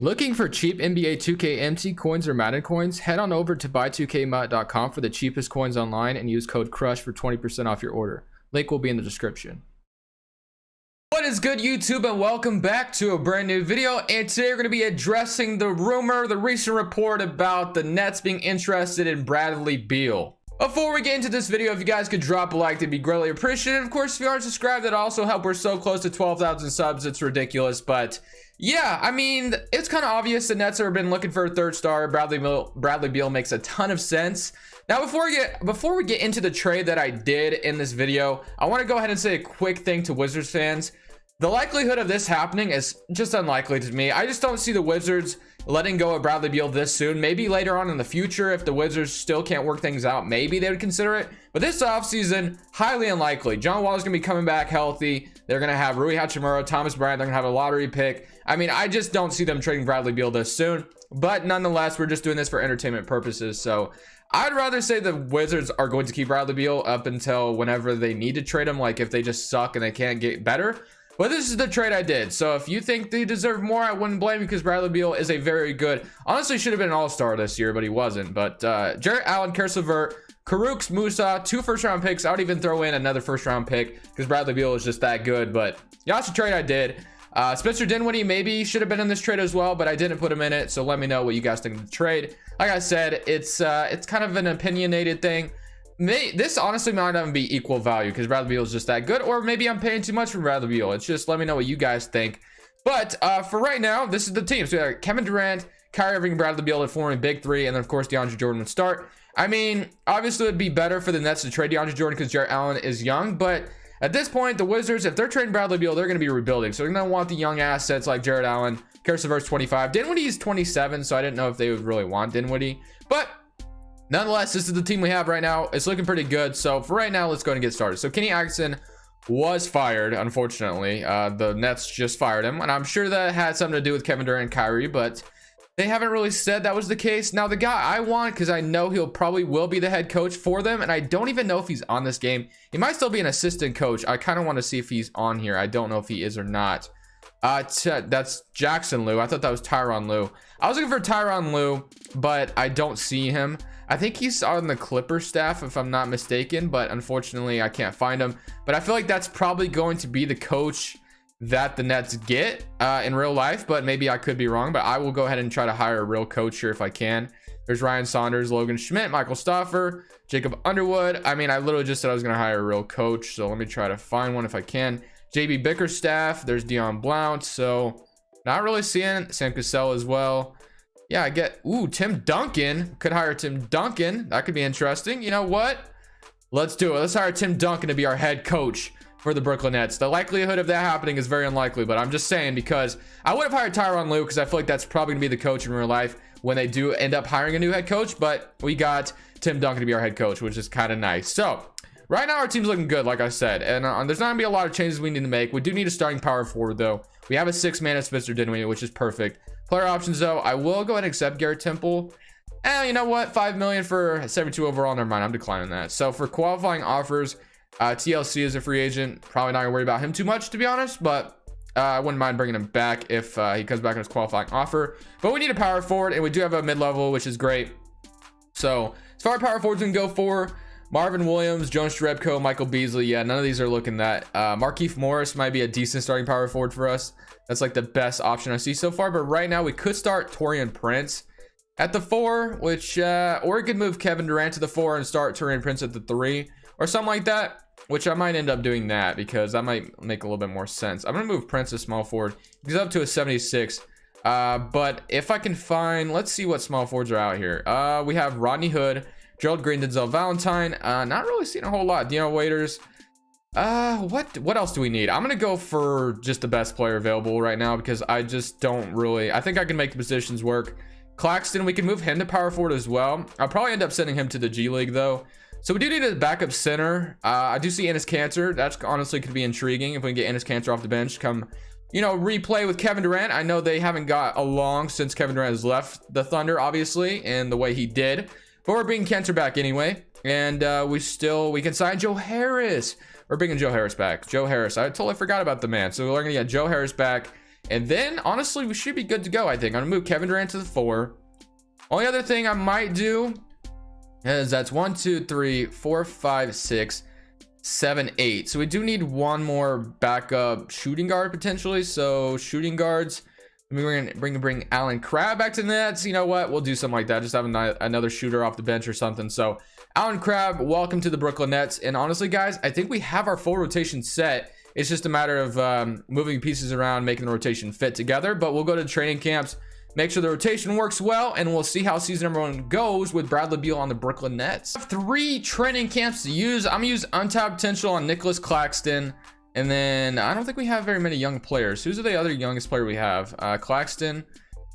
Looking for cheap NBA 2K MT coins or Madden coins? Head on over to buy2kmut.com for the cheapest coins online and use code CRUSH for 20% off your order. Link will be in the description. What is good, YouTube, and welcome back to a brand new video. And today we're going to be addressing the recent report about the Nets being interested in Bradley Beal. Before we get into this video, if you guys could drop a like, that'd be greatly appreciated. Of course, if you aren't subscribed, that'd also help. We're so close to 12,000 subs, it's ridiculous. But yeah, I mean, it's kind of obvious the Nets have been looking for a third star. Bradley Beal makes a ton of sense. Now, before we get into the trade that I did in this video, I want to go ahead and say a quick thing to Wizards fans. The likelihood of this happening is just unlikely to me. I just don't see the Wizards letting go of Bradley Beal this soon. Maybe later on in the future, if the Wizards still can't work things out, maybe they would consider it. But this offseason, highly unlikely. John Wall is going to be coming back healthy. They're going to have Rui Hachimura, Thomas Bryant. They're going to have a lottery pick. I mean, I just don't see them trading Bradley Beal this soon. But nonetheless, we're just doing this for entertainment purposes. So I'd rather say the Wizards are going to keep Bradley Beal up until whenever they need to trade him, like if they just suck and they can't get better. But this is the trade I did. So if you think they deserve more, I wouldn't blame you, because Bradley Beal is a very good, honestly should have been an all-star this year, but he wasn't. But Jarrett Allen, Karis LeVert, Karuks, Musa, 2 first-round picks. I would even throw in another first-round pick because Bradley Beal is just that good. But yeah, that's the trade I did. Spencer Dinwiddie maybe should have been in this trade as well, but I didn't put him in it. So let me know what you guys think of the trade. Like I said, it's kind of an opinionated thing. This honestly might not even be equal value because Bradley Beal is just that good, or maybe I'm paying too much for Bradley Beal. It's just, let me know what you guys think. But for right now, this is the team. So we got Kevin Durant, Kyrie Irving, Bradley Beal at forming big three, and then of course DeAndre Jordan would start. I mean, obviously it'd be better for the Nets to trade DeAndre Jordan because Jarrett Allen is young, but at this point, the Wizards, if they're trading Bradley Beal, they're going to be rebuilding. So they're going to want the young assets like Jarrett Allen. Karis LeVert's 25. Dinwiddie's 27, so I didn't know if they would really want Dinwiddie. But nonetheless, this is the team we have right now. It's looking pretty good. So for right now, let's go ahead and get started. So Kenny Atkinson was fired, unfortunately. The Nets just fired him. And I'm sure that had something to do with Kevin Durant and Kyrie, but they haven't really said that was the case. Now, the guy I want, because I know he'll probably will be the head coach for them, and I don't even know if he's on this game. He might still be an assistant coach. I kind of want to see if he's on here. I don't know if he is or not. That's Jackson Lue. I thought that was Tyronn Lue. I was looking for Tyronn Lue, but I don't see him. I think he's on the Clippers staff, if I'm not mistaken, but unfortunately I can't find him. But I feel like that's probably going to be the coach that the Nets get in real life, but maybe I could be wrong. But I will go ahead and try to hire a real coach here if I can. There's Ryan Saunders, Logan Schmidt, Michael Stauffer, Jacob Underwood. I mean, I literally just said I was going to hire a real coach, so let me try to find one if I can. JB Bickerstaff, there's Dion Blount, so not really seeing Sam Cassell as well. Yeah, I get, Tim Duncan. Could hire Tim Duncan. That could be interesting. You know what? Let's do it. Let's hire Tim Duncan to be our head coach for the Brooklyn Nets. The likelihood of that happening is very unlikely, but I'm just saying, because I would have hired Tyronn Lue because I feel like that's probably going to be the coach in real life when they do end up hiring a new head coach, but we got Tim Duncan to be our head coach, which is kind of nice. So right now our team's looking good, like I said, and there's not going to be a lot of changes we need to make. We do need a starting power forward, though. We have a 6-man at Spencer Dinwiddie, which is perfect. Player options, though, I will go ahead and accept Garrett Temple. You know what? $5 million for 72 overall. Never mind, I'm declining that. So for qualifying offers, TLC is a free agent. Probably not gonna worry about him too much, to be honest, but I wouldn't mind bringing him back if he comes back on his qualifying offer. But we need a power forward, and we do have a mid-level, which is great. So as far as power forwards we can go for, Marvin Williams, Jonas Jerebko, Michael Beasley. Yeah, none of these are looking that. Markieff Morris might be a decent starting power forward for us. That's like the best option I see so far. But right now we could start Taurean Prince at the 4, which or we could move Kevin Durant to the 4 and start Taurean Prince at the 3 or something like that, which I might end up doing that because that might make a little bit more sense. I'm gonna move Prince to small forward. He's up to a 76. But if I can find, let's see what small forwards are out here. We have Rodney Hood, Gerald Green, Denzel Valentine. Not really seeing a whole lot. Deion Waiters. What else do we need? I'm gonna go for just the best player available right now because I just don't really, I think I can make the positions work. Claxton, we can move him to power forward as well. I'll probably end up sending him to the G League though. So we do need a backup center. I do see Enes Kanter. That's honestly could be intriguing if we can get Enes Kanter off the bench. Come, replay with Kevin Durant. I know they haven't got along since Kevin Durant has left the Thunder, obviously, and the way he did. But we're bringing Kanter back anyway. And we can sign Joe Harris. We're bringing Joe Harris back. Joe Harris. I totally forgot about the man. So we're going to get Joe Harris back. And then honestly, we should be good to go. I think I'm gonna move Kevin Durant to the 4. Only other thing I might do is that's 1, 2, 3, 4, 5, 6, 7, 8. So we do need one more backup shooting guard potentially. So shooting guards, we're gonna bring Alan Crabb back to the Nets. You know what? We'll do something like that. Just have another shooter off the bench or something. So Alan Crabb, welcome to the Brooklyn Nets. And honestly, guys, I think we have our full rotation set. It's just a matter of moving pieces around, making the rotation fit together. But we'll go to training camps, make sure the rotation works well, and we'll see how season number 1 goes with Bradley Beal on the Brooklyn Nets. I have 3 training camps to use. I'm gonna use untapped potential on Nicholas Claxton. And then I don't think we have very many young players. Who's the other youngest player we have? Claxton.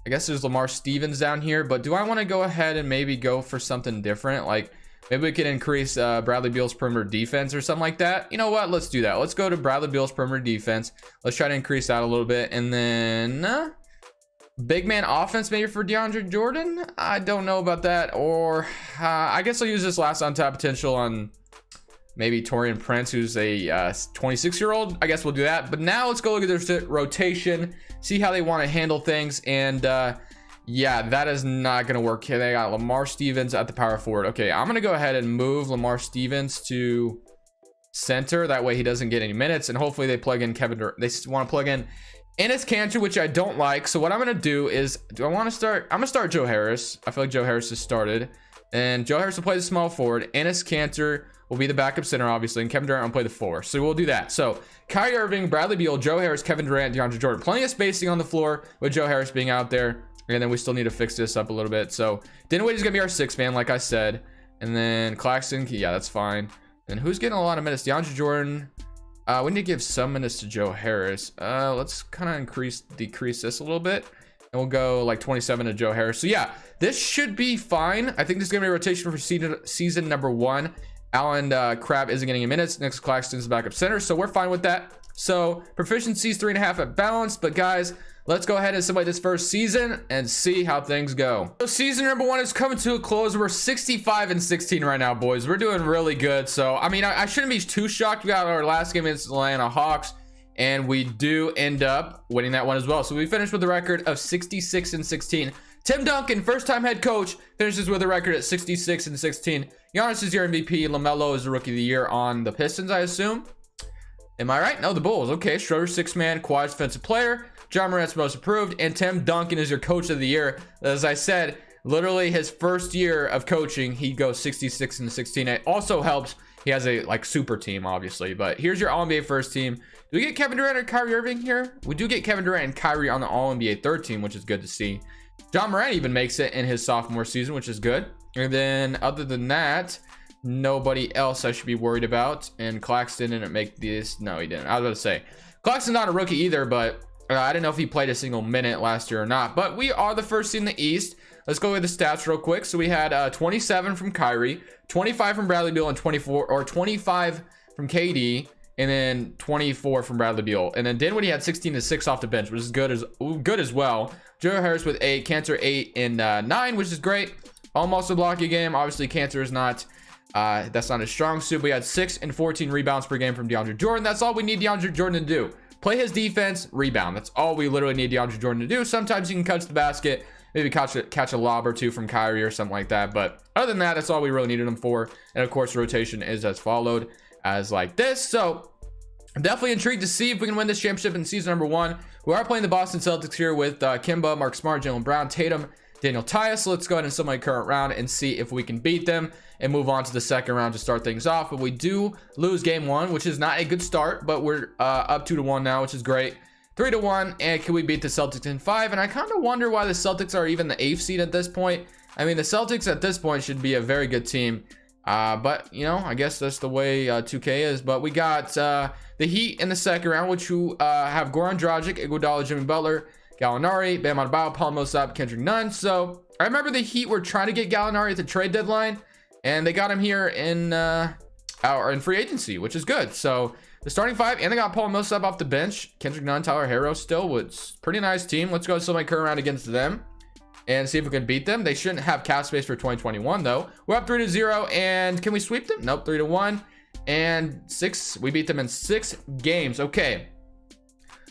I guess there's Lamar Stevens down here. But do I want to go ahead and maybe go for something different? Like maybe we could increase Bradley Beal's perimeter defense or something like that. You know what? Let's do that. Let's go to Bradley Beal's perimeter defense. Let's try to increase that a little bit. And then big man offense maybe for DeAndre Jordan. I don't know about that. Or I guess I'll use this last untapped potential on maybe Taurean Prince, who's a 26-year-old. I guess we'll do that. But now let's go look at their rotation, see how they want to handle things. And yeah, that is not going to work here. They got Lamar Stevens at the power forward. Okay, I'm going to go ahead and move Lamar Stevens to center. That way he doesn't get any minutes. And hopefully they plug in Kevin Durant. They want to plug in Enes Kanter, which I don't like. So what I'm going to do is, I'm going to start Joe Harris. I feel like Joe Harris has started. And Joe Harris will play the small forward. Enes Kanter will be the backup center, obviously, and Kevin Durant will play the 4. So we'll do that. So Kyrie Irving, Bradley Beal, Joe Harris, Kevin Durant, DeAndre Jordan. Plenty of spacing on the floor with Joe Harris being out there. And then we still need to fix this up a little bit. So Dinwiddie's going to be our 6th man, like I said. And then Claxton, yeah, that's fine. And who's getting a lot of minutes? DeAndre Jordan. We need to give some minutes to Joe Harris. Let's kind of decrease this a little bit. And we'll go like 27 to Joe Harris. So yeah, this should be fine. I think this is going to be a rotation for season number 1. Alan Crabb isn't getting any minutes. Nicholas Claxton's the backup center, so we're fine with that. So proficiency is 3.5 at balance. But guys, let's go ahead and simulate this first season and see how things go. So season number 1 is coming to a close. We're 65-16 right now, boys. We're doing really good. So I mean, I shouldn't be too shocked. We got our last game against the Atlanta Hawks, and we do end up winning that one as well. So we finished with a record of 66-16. Tim Duncan, first-time head coach, finishes with a record at 66-16. Giannis is your MVP. LaMelo is the Rookie of the Year on the Pistons, I assume. Am I right? No, the Bulls. Okay, Schroeder, 6-man, Kawhi's defensive player. John Morant's most improved. And Tim Duncan is your Coach of the Year. As I said, literally his first year of coaching, he goes 66-16. It also helps. He has a super team, obviously. But here's your All-NBA first team. Do we get Kevin Durant or Kyrie Irving here? We do get Kevin Durant and Kyrie on the All-NBA third team, which is good to see. John Morant even makes it in his sophomore season, which is good. And then other than that, nobody else I should be worried about. And Claxton didn't make this. No, he didn't. I was about to say Claxton's not a rookie either, but I didn't know if he played a single minute last year or not. But we are the first seed in the East. Let's go with the stats real quick. So we had 27 from Kyrie, 25 from Bradley Beal, and 25 from KD, and then 24 from Bradley Beal. And then Dinwiddie had 16-6 off the bench, which is good as well. Joe Harris with 8, Kanter 8 and 9, which is great. Almost a blocky game. Obviously, Kanter is not. That's not his strong suit. We had 6 and 14 rebounds per game from DeAndre Jordan. That's all we need DeAndre Jordan to do. Play his defense, rebound. That's all we literally need DeAndre Jordan to do. Sometimes he can catch the basket, maybe catch a lob or two from Kyrie or something like that. But other than that, that's all we really needed him for. And of course, the rotation is as followed, as like this. So I'm definitely intrigued to see if we can win this championship in season number 1. We are playing the Boston Celtics here with Kimba, Mark Smart, Jaylen Brown, Tatum, Daniel Tice. So let's go ahead and sum my current round and see if we can beat them and move on to the second round to start things off. But we do lose game 1, which is not a good start, but we're up 2-1 now, which is great. 3-1, and can we beat the Celtics in 5? And I kind of wonder why the Celtics are even the 8th seed at this point. I mean, the Celtics at this point should be a very good team. But, you know, I guess that's the way 2K is. But we got the Heat in the second round, which you have Goran Dragic, Iguodala, Jimmy Butler, Gallinari, Bam Adebayo, Paul Millsap, Kendrick Nunn. So I remember the Heat were trying to get Gallinari at the trade deadline, and they got him here in free agency, which is good. So the starting 5, and they got Paul Millsap off the bench. Kendrick Nunn, Tyler Herro still was pretty nice team. Let's go my current round against them and see if we can beat them. They shouldn't have cap space for 2021 though. We're up 3-0, and can we sweep them? Nope, 3-1 and 6. We beat them in 6 games. Okay.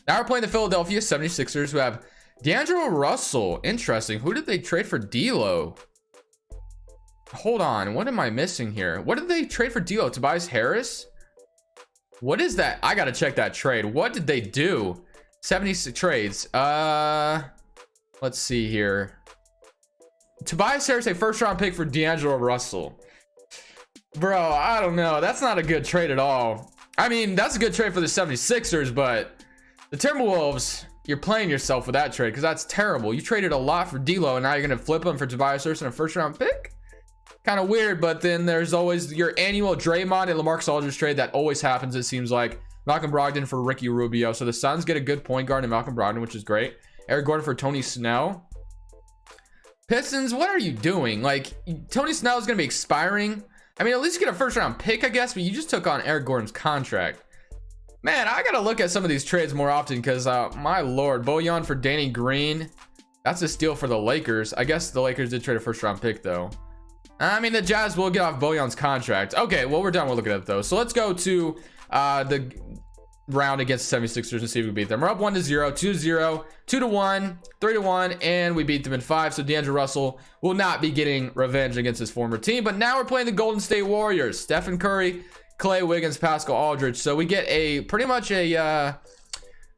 Now we're playing the Philadelphia 76ers, who have D'Angelo Russell. Interesting. Who did they trade for D'Lo? Hold on. What am I missing here? What did they trade for D'Lo? Tobias Harris? What is that? I got to check that trade. What did they do? 76 trades. Let's see here. Tobias Harris, a first-round pick for D'Angelo Russell. Bro, I don't know. That's not a good trade at all. I mean, that's a good trade for the 76ers, but the Timberwolves, you're playing yourself with that trade because that's terrible. You traded a lot for D'Lo, and now you're going to flip him for Tobias Harris and a first-round pick? Kind of weird, but then there's always your annual Draymond and LaMarcus Aldridge trade that always happens, it seems like. Malcolm Brogdon for Ricky Rubio. So the Suns get a good point guard in Malcolm Brogdon, which is great. Eric Gordon for Tony Snell. Pistons, what are you doing? Like, Tony Snell is going to be expiring. I mean, at least get a first-round pick, I guess, but you just took on Eric Gordon's contract. Man, I got to look at some of these trades more often because, my lord, Bojan for Danny Green. That's a steal for the Lakers. I guess the Lakers did trade a first-round pick, though. I mean, the Jazz will get off Bojan's contract. Okay, well, we're done. We'll look at it, though. So let's go to the round against the 76ers and see if we beat them. We're up 1-0, 2-0, 2-1, 3-1, and we beat them in 5. So D'Angelo Russell will not be getting revenge against his former team. But now we're playing the Golden State Warriors. Stephen Curry, Clay Wiggins, Pascal Aldridge. So we get a pretty much a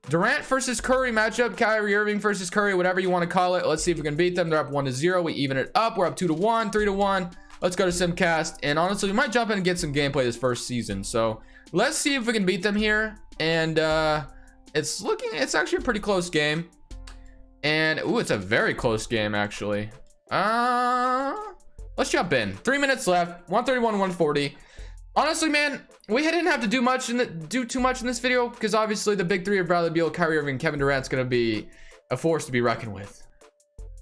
Durant versus Curry matchup. Kyrie Irving versus Curry, whatever you want to call it. Let's see if we can beat them. They're up 1-0. We even it up. We're up 2-1, 3-1. Let's go to Simcast. And honestly, we might jump in and get some gameplay this first season. So let's see if we can beat them here. And it's actually a pretty close game. And ooh, it's a very close game actually. Let's jump in. 3 minutes left. 131-140. Honestly, man, we didn't have to do too much in this video because obviously the big three of Bradley Beal, Kyrie Irving, and Kevin Durant's gonna be a force to be reckoned with.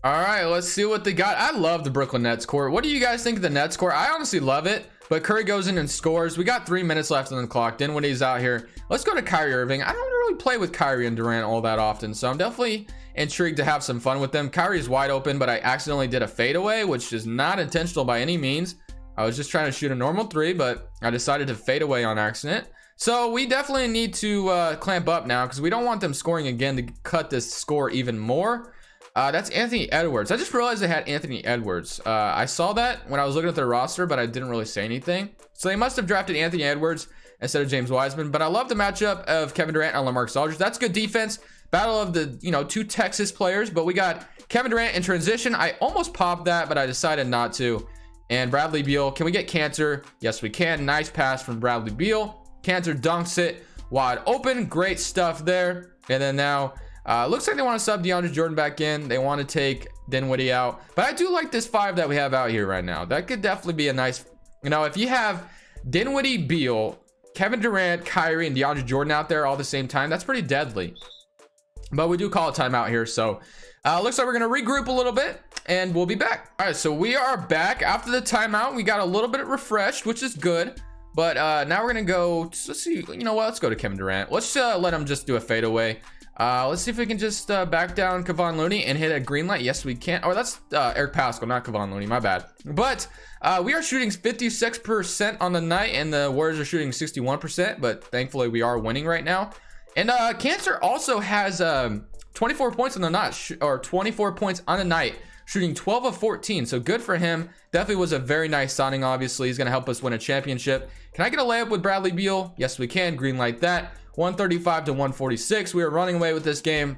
All right, let's see what they got. I love the Brooklyn Nets core. What do you guys think of the Nets core? I honestly love it, but Curry goes in and scores. We got 3 minutes left on the clock. Dinwiddie's out here. Let's go to Kyrie Irving. I don't really play with Kyrie and Durant all that often, so I'm definitely intrigued to have some fun with them. Kyrie's wide open, but I accidentally did a fadeaway, which is not intentional by any means. I was just trying to shoot a normal three, but I decided to fade away on accident. So we definitely need to clamp up now because we don't want them scoring again to cut this score even more. That's Anthony Edwards. I just realized they had Anthony Edwards. I saw that when I was looking at their roster, but I didn't really say anything. So they must have drafted Anthony Edwards instead of James Wiseman. But I love the matchup of Kevin Durant and LaMarcus Aldridge. That's good defense. Battle of the, two Texas players. But we got Kevin Durant in transition. I almost popped that, but I decided not to. And Bradley Beal. Can we get Cantor? Yes, we can. Nice pass from Bradley Beal. Cantor dunks it wide open. Great stuff there. And then now... looks like they want to sub DeAndre Jordan back in. They want to take Dinwiddie out. But I do like this 5 that we have out here right now. That could definitely be a nice... if you have Dinwiddie, Beal, Kevin Durant, Kyrie, and DeAndre Jordan out there all at the same time, that's pretty deadly. But we do call a timeout here. So looks like we're going to regroup a little bit. And we'll be back. All right, so we are back after the timeout. We got a little bit refreshed, which is good. But now we're going to go... Let's see. You know what? Let's go to Kevin Durant. Let's let him just do a fadeaway. Let's see if we can just back down Kevon Looney and hit a green light. Yes, we can. Oh, that's Eric Pascal, not Kevon Looney. My bad. But we are shooting 56% on the night, and the Warriors are shooting 61%. But thankfully, we are winning right now. And Cantor also has 24 points on the night, or 24 points on the night, shooting 12 of 14. So good for him. Definitely was a very nice signing. Obviously, he's going to help us win a championship. Can I get a layup with Bradley Beal? Yes, we can. Green light that. 135-146. We are running away with this game.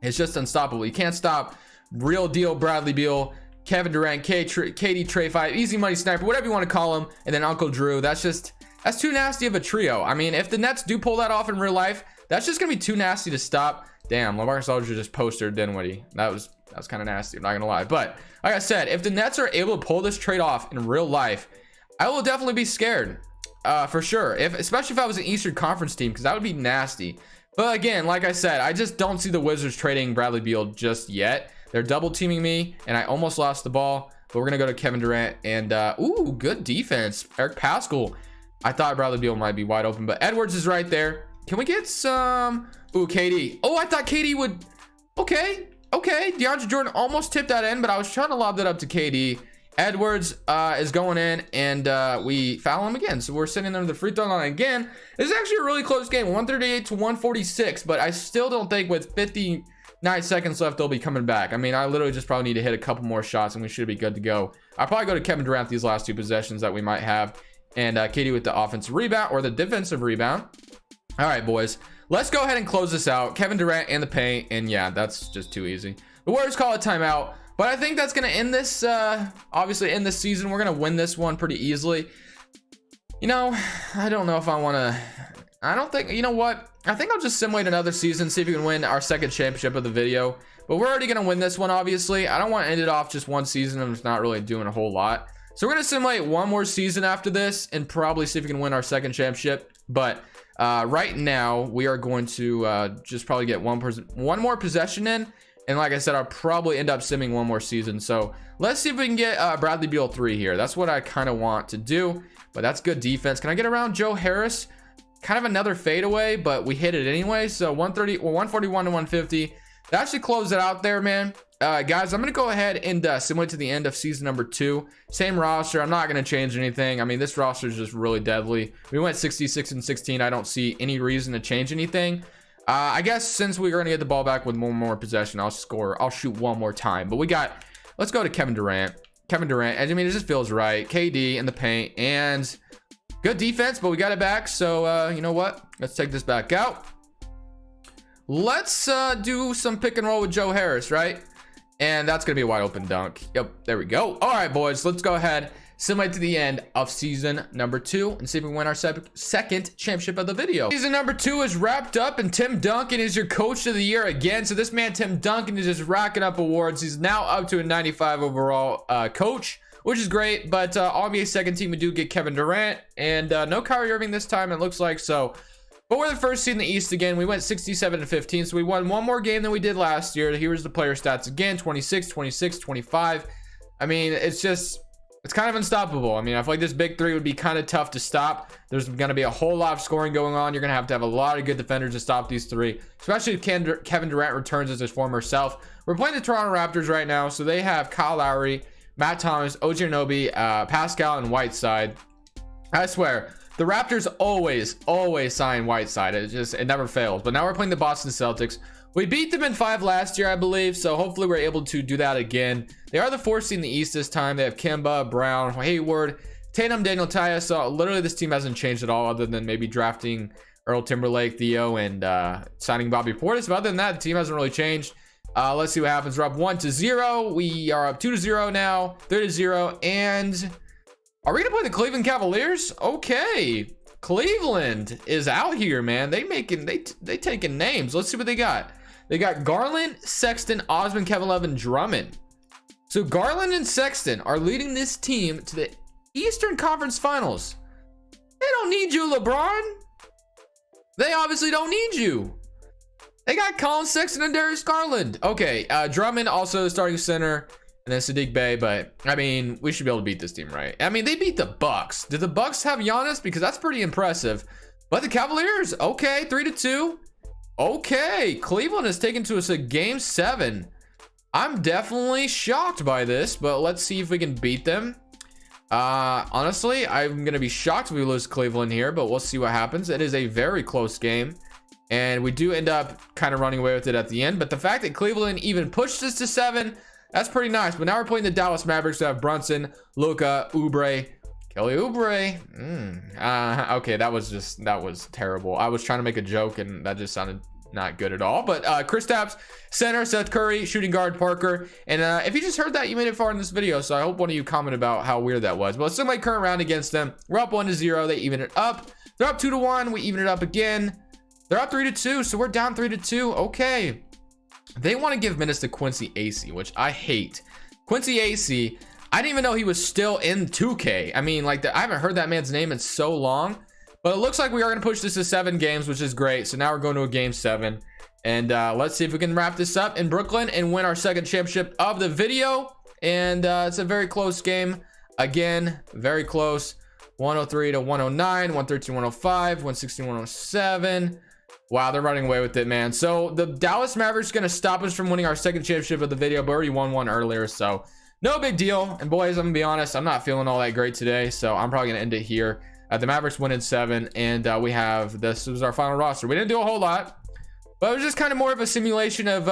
It's just unstoppable. You can't stop real deal Bradley Beal, Kevin Durant, KD, Trey 5, easy money sniper, whatever you want to call him, and then Uncle Drew. That's too nasty of a trio. I mean, if the Nets do pull that off in real life, that's just gonna be too nasty to stop. Damn, LaMarcus Aldridge just posted Dinwiddie. That was kind of nasty. I'm not gonna lie. But like I said, if the Nets are able to pull this trade off in real life, I will definitely be scared. For sure, especially if I was an Eastern Conference team, because that would be nasty. But again, like I said, I just don't see the Wizards trading Bradley Beal just yet. They're double teaming me, and I almost lost the ball. But we're gonna go to Kevin Durant, and ooh, good defense, Eric Pascal. I thought Bradley Beal might be wide open, but Edwards is right there. Can we get some? Ooh, KD. Oh, I thought KD would. Okay. DeAndre Jordan almost tipped that in, but I was trying to lob that up to KD. Edwards is going in, and we foul him again. So we're sitting under the free throw line again. This is actually a really close game, 138 to 146, but I still don't think with 59 seconds left they'll be coming back. I mean, I literally just probably need to hit a couple more shots and we should be good to go. I'll probably go to Kevin Durant these last 2 possessions that we might have, and KD with the offensive rebound or the defensive rebound. All right, boys, let's go ahead and close this out. Kevin Durant in the paint, and yeah, that's just too easy. The Warriors call a timeout. But I think that's going to end this, obviously, in this season. We're going to win this one pretty easily. You know, I don't know if I want to... I don't think... You know what? I think I'll just simulate another season, see if we can win our second championship of the video. But we're already going to win this one, obviously. I don't want to end it off just one season. I'm just not really doing a whole lot. So we're going to simulate one more season after this and probably see if we can win our second championship. But right now, we are going to just probably get one more possession in. And like I said, I'll probably end up simming one more season. So let's see if we can get Bradley Beal 3 here. That's what I kind of want to do. But that's good defense. Can I get around Joe Harris? Kind of another fadeaway, but we hit it anyway. So 141 to 150. That should close it out there, man. Guys, I'm going to go ahead and simulate to the end of season number 2. Same roster. I'm not going to change anything. I mean, this roster is just really deadly. We went 66 and 16. I don't see any reason to change anything. I guess since we're going to get the ball back with one more possession, I'll shoot one more time. But let's go to Kevin Durant. Kevin Durant, I mean, it just feels right. KD in the paint, and good defense, but we got it back. So, you know what? Let's take this back out. Let's do some pick and roll with Joe Harris, right? And that's going to be a wide open dunk. Yep, there we go. All right, boys, let's go ahead. Simulate to the end of season number 2 and see if we win our second championship of the video. Season number 2 is wrapped up, and Tim Duncan is your coach of the year again. So this man, Tim Duncan, is just racking up awards. He's now up to a 95 overall coach, which is great. But NBA second team, we do get Kevin Durant, and no Kyrie Irving this time, it looks like. So, but we're the first seed in the East again. We went 67 and 15, so we won one more game than we did last year. Here's the player stats again: 26, 26, 25. I mean, it's kind of unstoppable. I mean, I feel like this big 3 would be kind of tough to stop. There's going to be a whole lot of scoring going on. You're going to have a lot of good defenders to stop these 3, especially if Kevin Durant returns as his former self. We're playing the Toronto Raptors right now, so they have Kyle Lowry, Matt Thomas, OG Anunoby, Pascal, and Whiteside. I swear, the Raptors always sign Whiteside. It never fails. But now we're playing the Boston Celtics. We beat them in 5 last year, I believe, so hopefully we're able to do that again. They are the 4th seed in the East this time. They have Kemba, Brown, Hayward, Tatum, Daniel Tice. So literally this team hasn't changed at all, other than maybe drafting Earl Timberlake, Theo, and signing Bobby Portis. But other than that, the team hasn't really changed. Let's see what happens. We're up 1-0. We are up 2-0 now, 3-0. And are we going to play the Cleveland Cavaliers? Okay. Cleveland is out here, man. They taking names. Let's see what they got. They got Garland, Sexton, Osman, Kevin Love, and Drummond. So Garland and Sexton are leading this team to the Eastern Conference Finals. They don't need you, LeBron. They obviously don't need you. They got Colin Sexton and Darius Garland. Okay, Drummond also the starting center, and then Sadiq Bey. But I mean, we should be able to beat this team, right? I mean, they beat the Bucks. Did the Bucks have Giannis? Because that's pretty impressive. But the Cavaliers, okay, 3-2. Okay, Cleveland has taken to us a game 7. I'm definitely shocked by this, but let's see if we can beat them. Honestly, I'm gonna be shocked if we lose Cleveland here, but we'll see what happens. It is a very close game, and we do end up kind of running away with it at the end. But the fact that Cleveland even pushed us to 7, that's pretty nice. But now we're playing the Dallas Mavericks who have Brunson, Luka, Oubre, Kelly Oubre. Okay, that was terrible. I was trying to make a joke, and that just sounded not good at all. But Kristaps, center, Seth Curry, shooting guard, Parker. And if you just heard that, you made it far in this video, so I hope one of you comment about how weird that was. But let's simulate current round against them. We're up 1-0. They even it up. They're up 2-1. We even it up again. They're up 3-2, so we're down 3-2. Okay. They want to give minutes to Quincy Acey, which I hate. Quincy Acey, I didn't even know he was still in 2K. I mean, like, I haven't heard that man's name in so long. But it looks like we are going to push this to 7 games, which is great. So now we're going to a game 7. And let's see if we can wrap this up in Brooklyn and win our second championship of the video. And it's a very close game. Again, very close. 103 to 109, 113, 105, 116, 107. Wow, they're running away with it, man. So the Dallas Mavericks going to stop us from winning our second championship of the video, but already won one earlier. So no big deal. And boys, I'm gonna be honest, I'm not feeling all that great today, so I'm probably gonna end it here. The Mavericks win in 7, and we have this was our final roster. We didn't do a whole lot, but it was just kind of more of a simulation of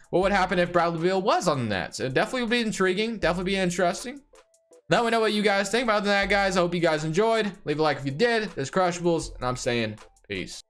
what would happen if Bradley Beal was on the Nets. It definitely would be intriguing, definitely be interesting. Let me know what you guys think about that, guys. I hope you guys enjoyed. Leave a like if you did. There's Crushables, and I'm saying peace.